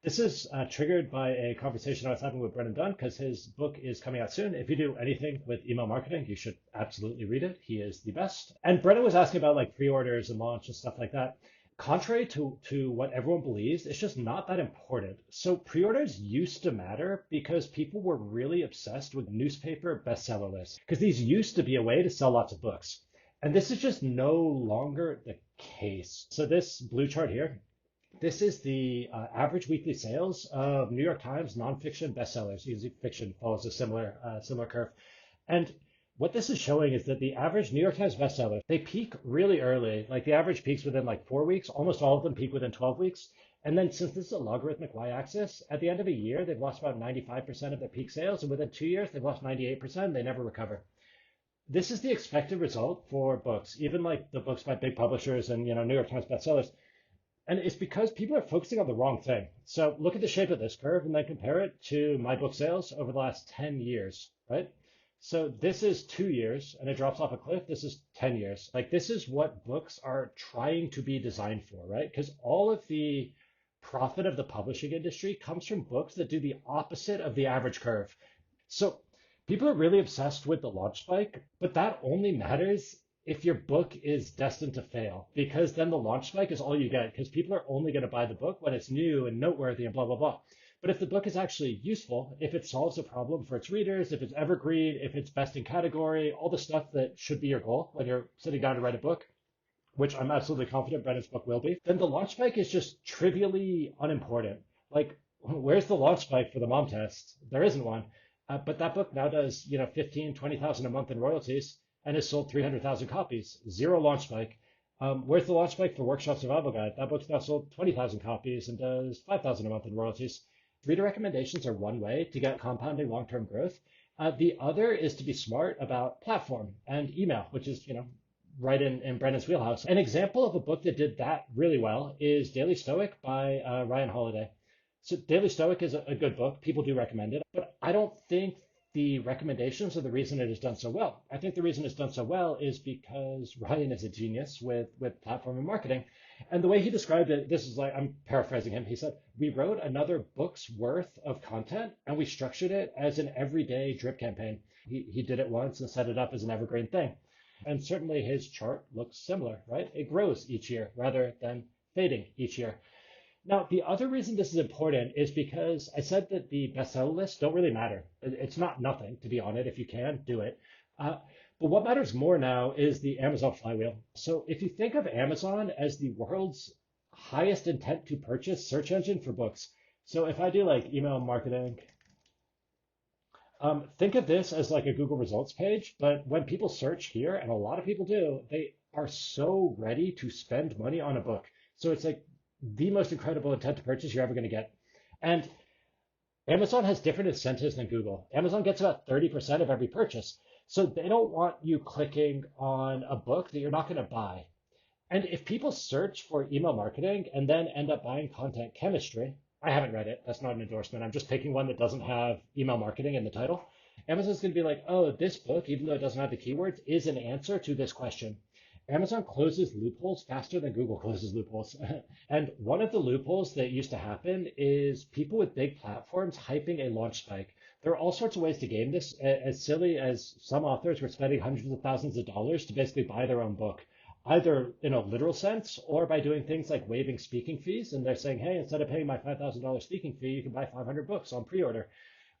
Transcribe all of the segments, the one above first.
This is triggered by a conversation I was having with Brennan Dunn because his book is coming out soon. If you do anything with email marketing, you should absolutely read it. He is the best. And Brennan was asking about like pre-orders and launch and stuff like that. Contrary to what everyone believes, it's just not that important. So pre-orders used to matter because people were really obsessed with newspaper bestseller lists because these used to be a way to sell lots of books. And this is just no longer the case. So this blue chart here, this is the average weekly sales of New York Times nonfiction bestsellers. Usually fiction follows a similar curve. And what this is showing is that the average New York Times bestseller, they peak really early. Like the average peaks within like 4 weeks. Almost all of them peak within 12 weeks. And then since this is a logarithmic y-axis, at the end of a year, they've lost about 95% of their peak sales. And within 2 years, they've lost 98%. They never recover. This is the expected result for books, even like the books by big publishers and New York Times bestsellers. And it's because people are focusing on the wrong thing. So look at the shape of this curve and then compare it to my book sales over the last 10 years, right? So this is 2 years and it drops off a cliff. This is 10 years. Like this is what books are trying to be designed for, right? Because all of the profit of the publishing industry comes from books that do the opposite of the average curve. So people are really obsessed with the launch spike, but that only matters if your book is destined to fail, because then the launch spike is all you get, because people are only going to buy the book when it's new and noteworthy and blah, blah, blah. But if the book is actually useful, if it solves a problem for its readers, if it's evergreen, if it's best in category, all the stuff that should be your goal when you're sitting down to write a book, which I'm absolutely confident Brennan's book will be, then the launch spike is just trivially unimportant. Like, where's the launch spike for the mom test? There isn't one. But that book now does, 15, 20,000 a month in royalties and has sold 300,000 copies. Zero launch spike. Where's the launch spike for Workshop Survival Guide? That book's now sold 20,000 copies and does 5,000 a month in royalties. Reader recommendations are one way to get compounding long-term growth. The other is to be smart about platform and email, which is, right in Brennan's wheelhouse. An example of a book that did that really well is Daily Stoic by Ryan Holiday. So Daily Stoic is a good book. People do recommend it, but I don't think the recommendations are the reason it has done so well. I think the reason it's done so well is because Ryan is a genius with platform and marketing. And the way he described it, this is like, I'm paraphrasing him. He said, we wrote another book's worth of content and we structured it as an everyday drip campaign. He did it once and set it up as an evergreen thing. And certainly his chart looks similar, right? It grows each year rather than fading each year. Now, the other reason this is important is because I said that the bestseller lists don't really matter. It's not nothing to be on it. If you can, do it. But what matters more now is the Amazon flywheel. So if you think of Amazon as the world's highest intent to purchase search engine for books. So if I do like email marketing, think of this as like a Google results page, but when people search here, and a lot of people do, they are so ready to spend money on a book. So it's like the most incredible intent to purchase you're ever going to get. And Amazon has different incentives than Google. Amazon gets about 30% of every purchase. So they don't want you clicking on a book that you're not going to buy. And if people search for email marketing and then end up buying content chemistry, I haven't read it. That's not an endorsement. I'm just picking one that doesn't have email marketing in the title. Amazon's going to be like, oh, this book, even though it doesn't have the keywords, is an answer to this question. Amazon closes loopholes faster than Google closes loopholes. And one of the loopholes that used to happen is people with big platforms hyping a launch spike. There are all sorts of ways to game this, as silly as some authors were spending hundreds of thousands of dollars to basically buy their own book, either in a literal sense or by doing things like waiving speaking fees. And they're saying, hey, instead of paying my $5,000 speaking fee, you can buy 500 books on pre-order.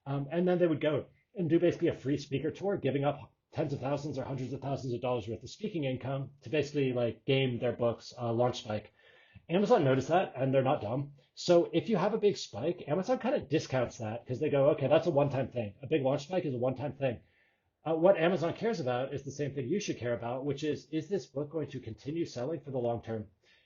And then they would go and do basically a free speaker tour, giving up tens of thousands or hundreds of thousands of dollars worth of speaking income to basically like game their book's launch spike. Amazon noticed that and they're not dumb. So if you have a big spike, Amazon kind of discounts that because they go, okay, that's a one-time thing. A big launch spike is a one-time thing. What Amazon cares about is the same thing you should care about, which is this book going to continue selling for the long term?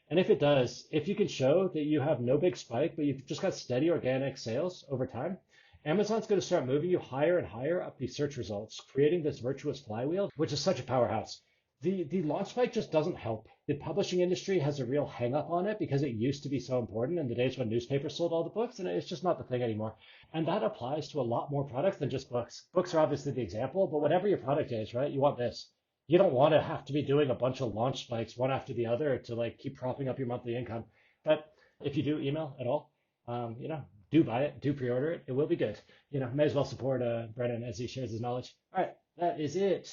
And if it does, if you can show that you have no big spike, but you've just got steady organic sales over time, Amazon's going to start moving you higher and higher up these search results, creating this virtuous flywheel, which is such a powerhouse. The launch spike just doesn't help. The publishing industry has a real hang up on it because it used to be so important in the days when newspapers sold all the books, and it's just not the thing anymore. And that applies to a lot more products than just books. Books are obviously the example, but whatever your product is, right, you want this. You don't want to have to be doing a bunch of launch spikes one after the other to like keep propping up your monthly income. But if you do email at all, do buy it, do pre-order it. It will be good. May as well support Brennan as he shares his knowledge. All right, that is it.